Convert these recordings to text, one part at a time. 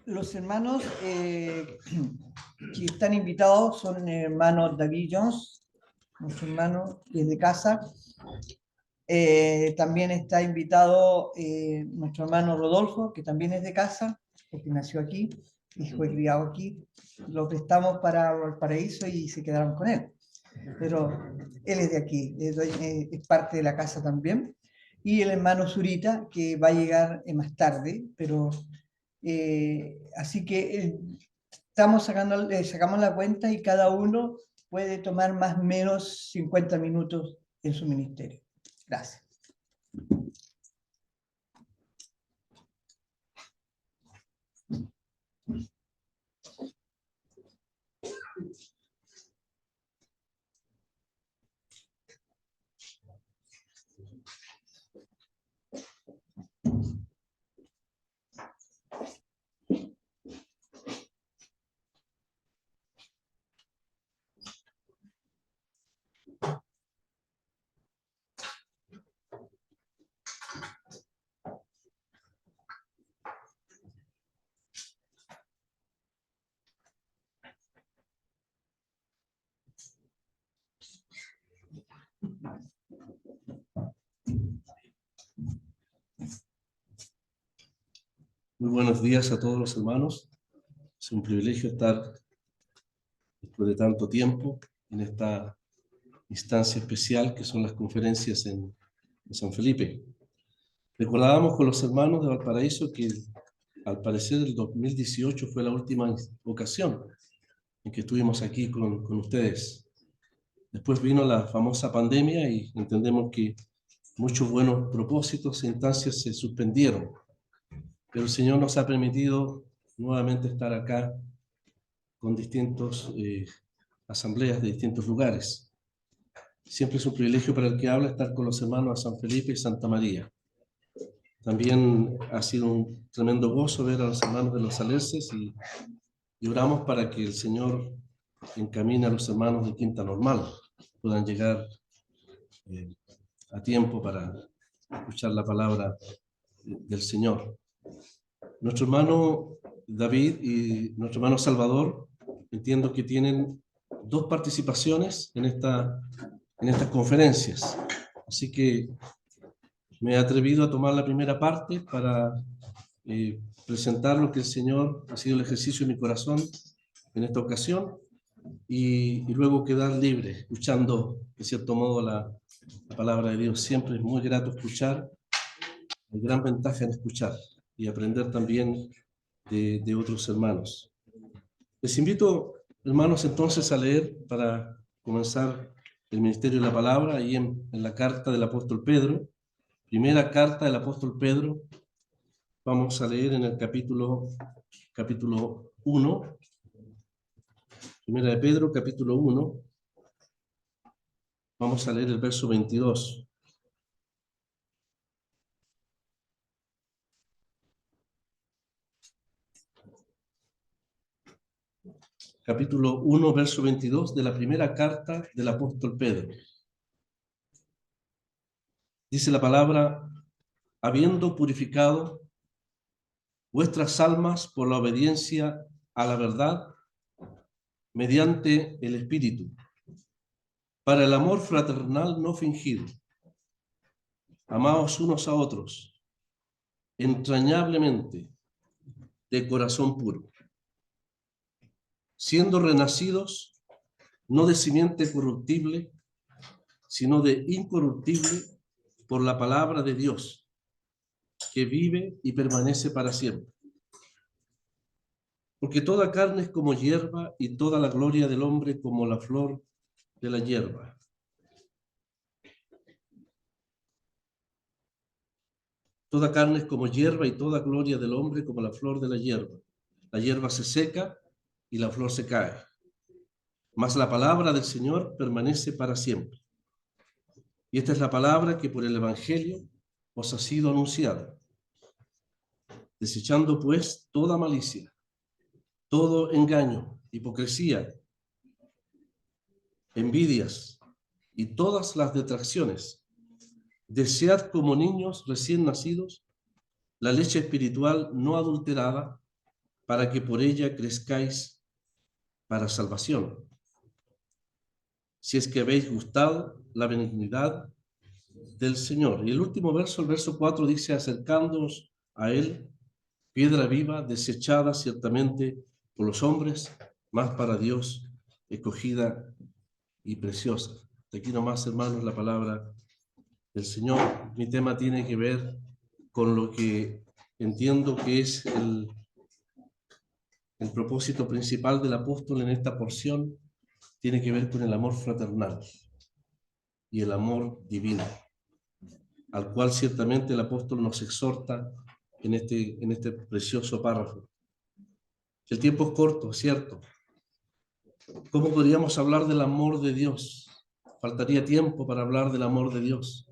Los hermanos que están invitados son hermanos David Jones, nuestro hermano que es de casa. También está invitado nuestro hermano Rodolfo, que también es de casa, porque nació aquí y fue criado aquí. Lo prestamos para Valparaíso y se quedaron con él. Pero él es de aquí, es parte de la casa también. Y el hermano Zurita, que va a llegar más tarde, pero así que sacamos la cuenta y cada uno puede tomar más o menos 50 minutos en su ministerio. Gracias. Muy buenos días a todos los hermanos. Es un privilegio estar después de tanto tiempo en esta instancia especial que son las conferencias en San Felipe. Recordábamos con los hermanos de Valparaíso que al parecer el 2018 fue la última ocasión en que estuvimos aquí con ustedes. Después vino la famosa pandemia y entendemos que muchos buenos propósitos e instancias se suspendieron. Pero el Señor nos ha permitido nuevamente estar acá con distintas asambleas de distintos lugares. Siempre es un privilegio para el que habla estar con los hermanos de San Felipe y Santa María. También ha sido un tremendo gozo ver a los hermanos de los Alerces y oramos para que el Señor encamine a los hermanos de Quinta Normal, puedan llegar a tiempo para escuchar la palabra del Señor. Nuestro hermano David y nuestro hermano Salvador, entiendo que tienen dos participaciones en estas conferencias. Así que me he atrevido a tomar la primera parte para presentar lo que el Señor ha sido el ejercicio de mi corazón en esta ocasión y luego quedar libre, escuchando, de cierto modo, la palabra de Dios. Siempre es muy grato escuchar, hay gran ventaja en escuchar y aprender también de otros hermanos. Les invito, hermanos, entonces a leer para comenzar el ministerio de la palabra, ahí en la carta del apóstol Pedro, primera carta del apóstol Pedro. Vamos a leer en el capítulo 1, primera de Pedro, capítulo 1. Vamos a leer el verso 22. Capítulo 1, verso 22 de la primera carta del apóstol Pedro. Dice la palabra: habiendo purificado vuestras almas por la obediencia a la verdad, mediante el Espíritu, para el amor fraternal no fingido. Amaos unos a otros, entrañablemente, de corazón puro, siendo renacidos, no de simiente corruptible, sino de incorruptible, por la palabra de Dios, que vive y permanece para siempre. Porque toda carne es como hierba, y toda la gloria del hombre como la flor de la hierba. Toda carne es como hierba, y toda gloria del hombre como la flor de la hierba. La hierba se seca y la flor se cae, mas la palabra del Señor permanece para siempre. Y esta es la palabra que por el Evangelio os ha sido anunciada. Desechando pues toda malicia, todo engaño, hipocresía, envidias y todas las detracciones, desead como niños recién nacidos la leche espiritual no adulterada, para que por ella crezcáis para salvación. Si es que habéis gustado la benignidad del Señor. Y el último verso, el verso 4, dice: acercándoos a Él, piedra viva, desechada ciertamente por los hombres, mas para Dios escogida y preciosa. De aquí nomás, hermanos, la palabra del Señor. Mi tema tiene que ver con lo que entiendo que es el propósito principal del apóstol en esta porción. Tiene que ver con el amor fraternal y el amor divino, al cual ciertamente el apóstol nos exhorta en este precioso párrafo. El tiempo es corto, es cierto. ¿Cómo podríamos hablar del amor de Dios? Faltaría tiempo para hablar del amor de Dios.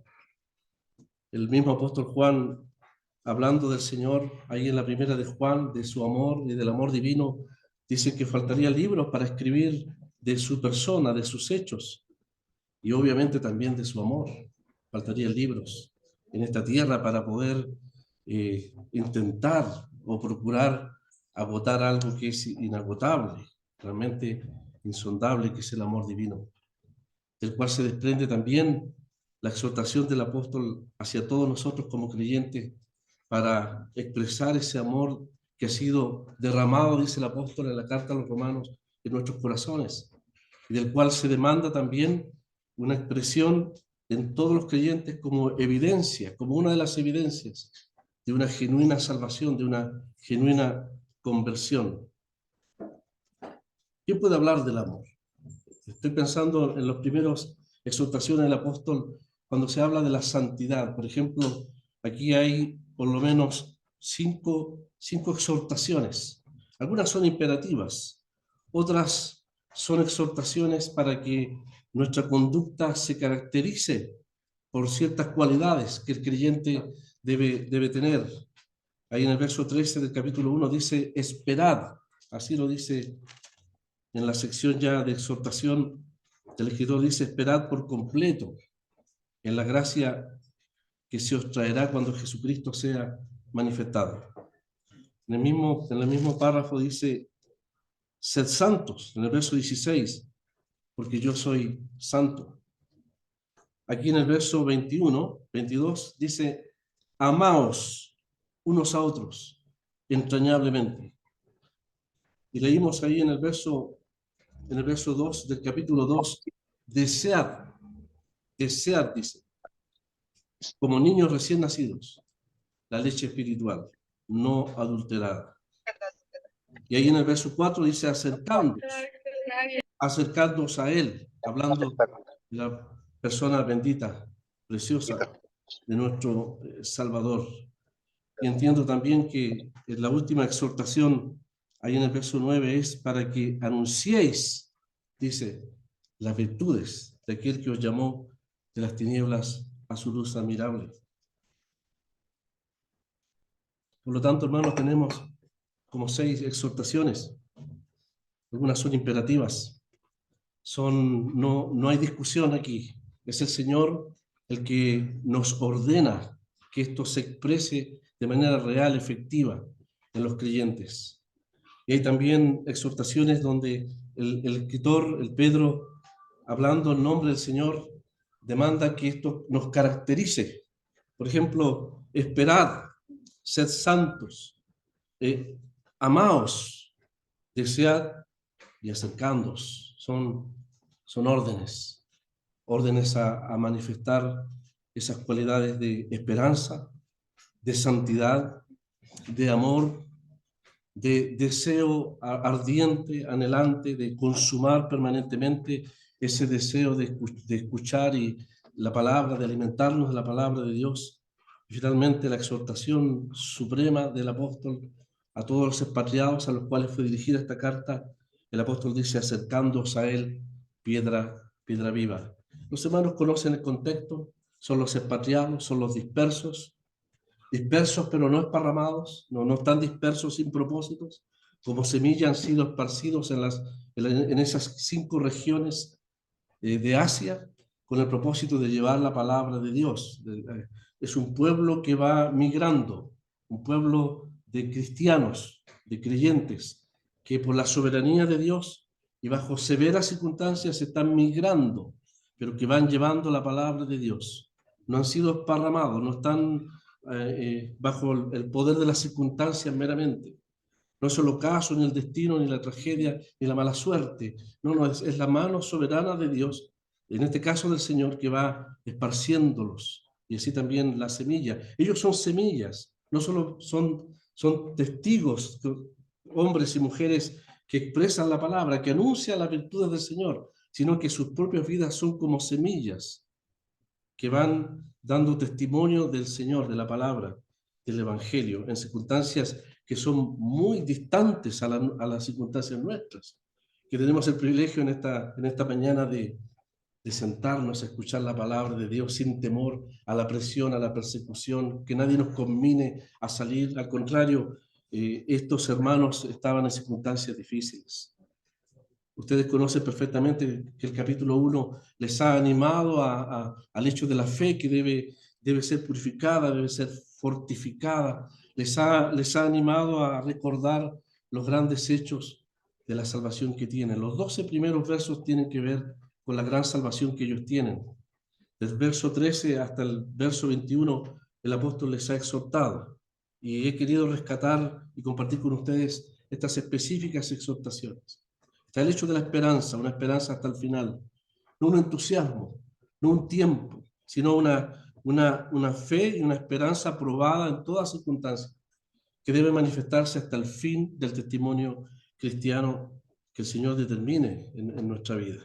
El mismo apóstol Juan, hablando del Señor, ahí en la primera de Juan, de su amor y del amor divino, dice que faltaría libros para escribir de su persona, de sus hechos, y obviamente también de su amor. Faltarían libros en esta tierra para poder intentar o procurar agotar algo que es inagotable, realmente insondable, que es el amor divino, del cual se desprende también la exhortación del apóstol hacia todos nosotros como creyentes para expresar ese amor que ha sido derramado, dice el apóstol en la carta a los romanos, en nuestros corazones, y del cual se demanda también una expresión en todos los creyentes como evidencia, como una de las evidencias de una genuina salvación, de una genuina conversión. ¿Quién puede hablar del amor? Estoy pensando en las primeras exhortaciones del apóstol cuando se habla de la santidad. Por ejemplo, aquí hay por lo menos cinco exhortaciones. Algunas son imperativas, otras son exhortaciones para que nuestra conducta se caracterice por ciertas cualidades que el creyente debe tener. Ahí en el verso 13 del capítulo 1 dice: esperad. Así lo dice en la sección ya de exhortación. El escritor dice: esperad por completo en la gracia que se os traerá cuando Jesucristo sea manifestado. En el mismo párrafo dice: sed santos, en el verso 16, porque yo soy santo. Aquí en el verso 22 dice: amaos unos a otros entrañablemente. Y leímos ahí en el verso 2 del capítulo 2, desead, dice, como niños recién nacidos, la leche espiritual, no adulterada. Y ahí en el verso 4 dice: acercándoos a Él, hablando de la persona bendita, preciosa de nuestro Salvador. Y entiendo también que la última exhortación, ahí en el verso 9, es para que anunciéis, dice, las virtudes de aquel que os llamó de las tinieblas a su luz admirable. Por lo tanto, hermanos, tenemos como 6 exhortaciones. Algunas son imperativas. No hay discusión aquí. Es el Señor el que nos ordena que esto se exprese de manera real, efectiva en los creyentes. Y hay también exhortaciones donde el escritor, el Pedro, hablando en nombre del Señor, demanda que esto nos caracterice. Por ejemplo, esperad, sed santos, amaos, desead y acercándoos. Son órdenes a manifestar esas cualidades de esperanza, de santidad, de amor, de deseo ardiente, anhelante, de consumar permanentemente ese deseo de escuchar y la palabra, de alimentarnos de la palabra de Dios. Y finalmente la exhortación suprema del apóstol a todos los expatriados a los cuales fue dirigida esta carta. El apóstol dice: acercándoos a Él, piedra viva. Los hermanos conocen el contexto, son los expatriados, son los dispersos pero no esparramados, no están dispersos sin propósitos, como semillas han sido esparcidos en esas 5 regiones de Asia, con el propósito de llevar la palabra de Dios. Es un pueblo que va migrando un pueblo de cristianos, de creyentes, que por la soberanía de Dios y bajo severas circunstancias están migrando, pero que van llevando la palabra de Dios. No han sido esparramados, no están bajo el poder de las circunstancias meramente. No es el ocaso, ni el destino, ni la tragedia, ni la mala suerte. No, no, es la mano soberana de Dios, en este caso del Señor, que va esparciéndolos. Y así también la semilla. Ellos son semillas, no solo son testigos, hombres y mujeres que expresan la palabra, que anuncian las virtudes del Señor, sino que sus propias vidas son como semillas que van dando testimonio del Señor, de la palabra, del Evangelio, en circunstancias que son muy distantes a las circunstancias nuestras, que tenemos el privilegio en esta mañana de sentarnos a escuchar la palabra de Dios sin temor a la presión, a la persecución, que nadie nos conmine a salir. Al contrario, estos hermanos estaban en circunstancias difíciles. Ustedes conocen perfectamente que el capítulo 1 les ha animado al hecho de la fe que debe ser purificada, debe ser fortificada. Les ha animado a recordar los grandes hechos de la salvación que tienen. Los 12 primeros versos tienen que ver con la gran salvación que ellos tienen. Del verso 13 hasta el verso 21, el apóstol les ha exhortado. Y he querido rescatar y compartir con ustedes estas específicas exhortaciones. Está el hecho de la esperanza, una esperanza hasta el final. No un entusiasmo, no un tiempo, sino una fe y una esperanza probada en todas circunstancias, que debe manifestarse hasta el fin del testimonio cristiano que el Señor determine en nuestra vida.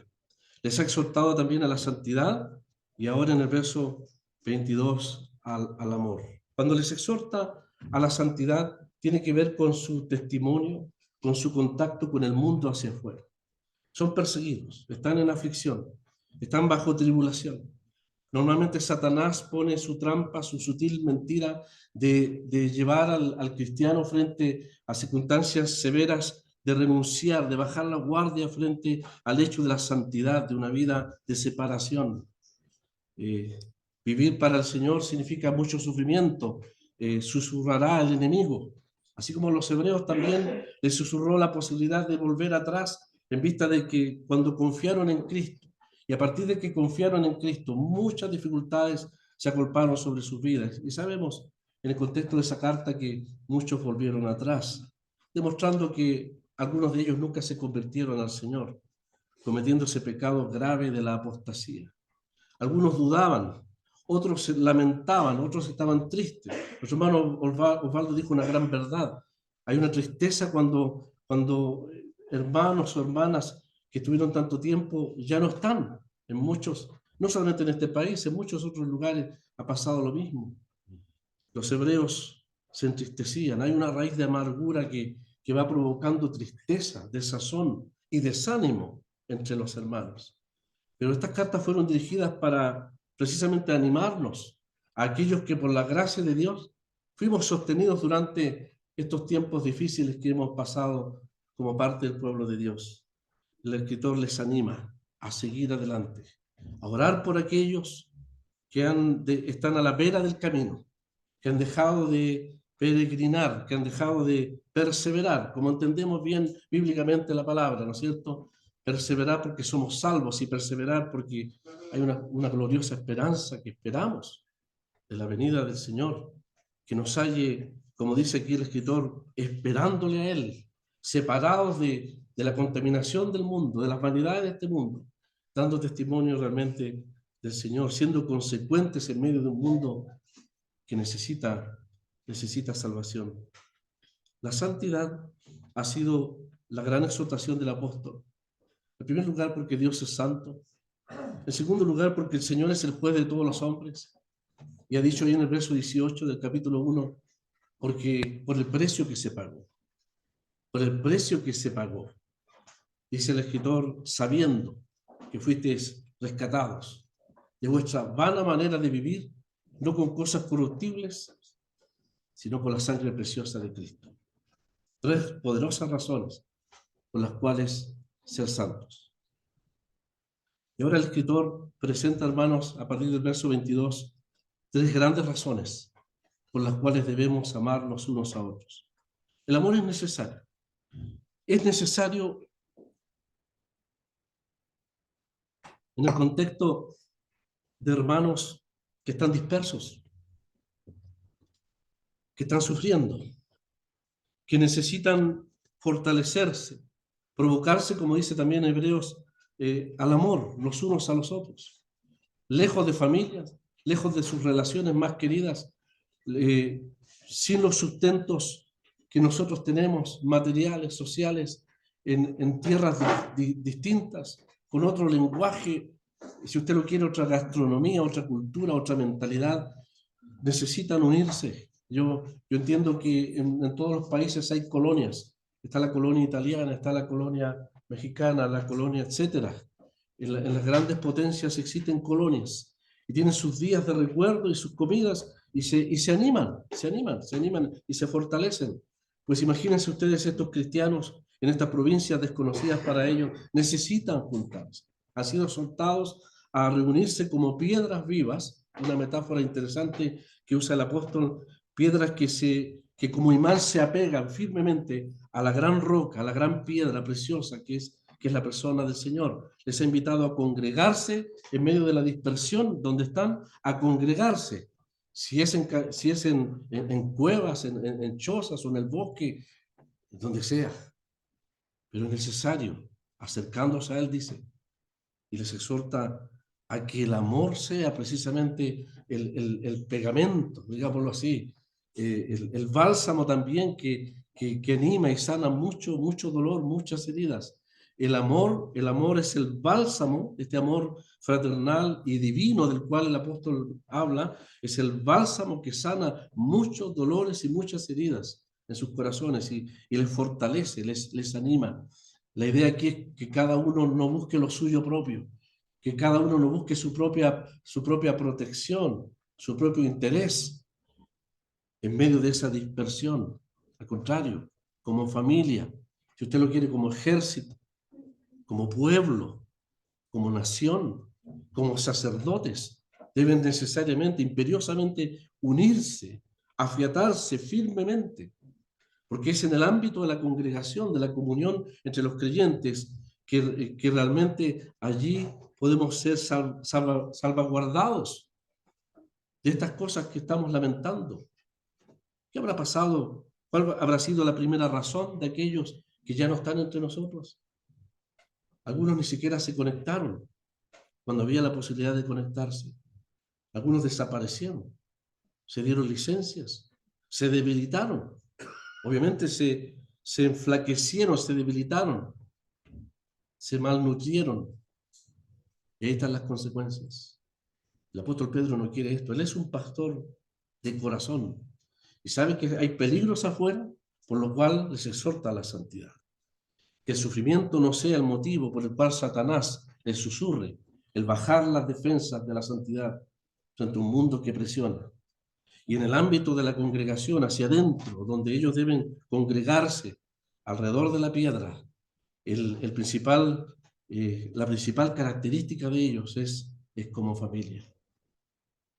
Les ha exhortado también a la santidad y ahora en el verso 22 al amor. Cuando les exhorta a la santidad, tiene que ver con su testimonio, con su contacto con el mundo hacia afuera. Son perseguidos, están en aflicción, están bajo tribulación. Normalmente Satanás pone su trampa, su sutil mentira de llevar al cristiano frente a circunstancias severas, de renunciar, de bajar la guardia frente al hecho de la santidad, de una vida de separación. Vivir para el Señor significa mucho sufrimiento, susurrará el enemigo. Así como a los hebreos también les susurró la posibilidad de volver atrás en vista de que cuando confiaron en Cristo, y a partir de que confiaron en Cristo, muchas dificultades se agolparon sobre sus vidas. Y sabemos en el contexto de esa carta que muchos volvieron atrás, demostrando que algunos de ellos nunca se convirtieron al Señor, cometiendo ese pecado grave de la apostasía. Algunos dudaban, otros se lamentaban, otros estaban tristes. Nuestro hermano Osvaldo dijo una gran verdad. Hay una tristeza cuando hermanos o hermanas que estuvieron tanto tiempo ya no están. En muchos, no solamente en este país, en muchos otros lugares ha pasado lo mismo. Los hebreos se entristecían. Hay una raíz de amargura que va provocando tristeza, desazón y desánimo entre los hermanos. Pero estas cartas fueron dirigidas para precisamente animarnos a aquellos que por la gracia de Dios fuimos sostenidos durante estos tiempos difíciles que hemos pasado como parte del pueblo de Dios. El escritor les anima a seguir adelante, a orar por aquellos que están a la vera del camino, que han dejado de peregrinar, que han dejado de perseverar, como entendemos bien bíblicamente la palabra, ¿no es cierto? Perseverar porque somos salvos y perseverar porque hay una gloriosa esperanza que esperamos de la venida del Señor, que nos halle, como dice aquí el escritor, esperándole a Él, separados de la contaminación del mundo, de las vanidades de este mundo, dando testimonio realmente del Señor, siendo consecuentes en medio de un mundo que necesita salvación. La santidad ha sido la gran exhortación del apóstol. En primer lugar, porque Dios es santo. En segundo lugar, porque el Señor es el juez de todos los hombres. Y ha dicho ahí en el verso 18 del capítulo 1, porque por el precio que se pagó. Por el precio que se pagó. Dice el escritor, sabiendo que fuisteis rescatados de vuestra vana manera de vivir, no con cosas corruptibles, sino con la sangre preciosa de Cristo. 3 poderosas razones por las cuales ser santos. Y ahora el escritor presenta, hermanos, a partir del verso 22, 3 grandes razones por las cuales debemos amarnos unos a otros. El amor es necesario. Es necesario en el contexto de hermanos que están dispersos, que están sufriendo, que necesitan fortalecerse, provocarse, como dice también Hebreos, al amor los unos a los otros, lejos de familias, lejos de sus relaciones más queridas, sin los sustentos que nosotros tenemos, materiales, sociales, en tierras distintas, con otro lenguaje, si usted lo quiere, otra gastronomía, otra cultura, otra mentalidad, necesitan unirse. Yo entiendo que en todos los países hay colonias. Está la colonia italiana, está la colonia mexicana, la colonia, etcétera. En las grandes potencias existen colonias y tienen sus días de recuerdo y sus comidas y se animan y se fortalecen. Pues imagínense ustedes, estos cristianos en estas provincias desconocidas para ellos necesitan juntarse. Han sido soltados a reunirse como piedras vivas, una metáfora interesante que usa el apóstol, piedras que como imán se apegan firmemente a la gran roca, a la gran piedra preciosa que es la persona del Señor. Les ha invitado a congregarse en medio de la dispersión donde están, a congregarse. Si es en cuevas, en chozas o en el bosque, donde sea. Pero es necesario, acercándose a Él, dice, y les exhorta a que el amor sea precisamente el pegamento, digámoslo así, el bálsamo también que anima y sana mucho dolor, muchas heridas. El amor es el bálsamo, este amor fraternal y divino del cual el apóstol habla, es el bálsamo que sana muchos dolores y muchas heridas en sus corazones y les fortalece, les anima. La idea aquí es que cada uno no busque lo suyo propio, que cada uno no busque su propia protección, su propio interés en medio de esa dispersión. Al contrario, como familia, si usted lo quiere, como ejército, como pueblo, como nación, como sacerdotes, deben necesariamente, imperiosamente unirse, afiatarse firmemente, porque es en el ámbito de la congregación, de la comunión entre los creyentes, que realmente allí podemos ser salvaguardados de estas cosas que estamos lamentando. ¿Qué habrá pasado? ¿Cuál habrá sido la primera razón de aquellos que ya no están entre nosotros? Algunos ni siquiera se conectaron cuando había la posibilidad de conectarse. Algunos desaparecieron, se dieron licencias, se debilitaron. Obviamente se enflaquecieron, se debilitaron, se malnutrieron. Y ahí están las consecuencias. El apóstol Pedro no quiere esto. Él es un pastor de corazón. Y sabe que hay peligros afuera, por lo cual les exhorta a la santidad. Que el sufrimiento no sea el motivo por el cual Satanás les susurre el bajar las defensas de la santidad frente a un mundo que presiona. Y en el ámbito de la congregación, hacia adentro, donde ellos deben congregarse alrededor de la piedra, la principal característica de ellos es como familia.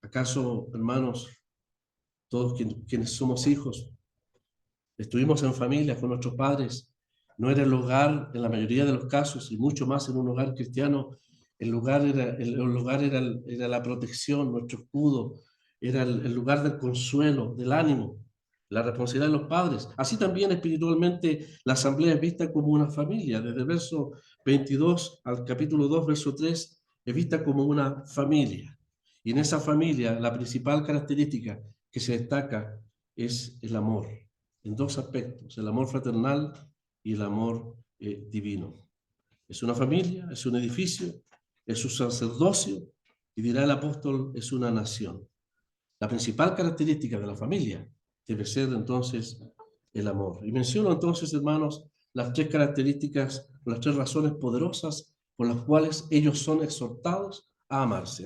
¿Acaso, hermanos, todos quienes somos hijos, estuvimos en familia con nuestros padres? No era el hogar, en la mayoría de los casos, y mucho más en un hogar cristiano, el hogar era la protección, nuestro escudo, era el lugar del consuelo, del ánimo, la responsabilidad de los padres. Así también espiritualmente la asamblea es vista como una familia. Desde el verso 22 al capítulo 2, verso 3, es vista como una familia. Y en esa familia la principal característica que se destaca es el amor, en dos aspectos, el amor fraternal y el amor divino. Es una familia, es un edificio, es un sacerdocio, y dirá el apóstol, es una nación. La principal característica de la familia debe ser entonces el amor. Y menciono entonces, hermanos, las tres características, las tres razones poderosas por las cuales ellos son exhortados a amarse.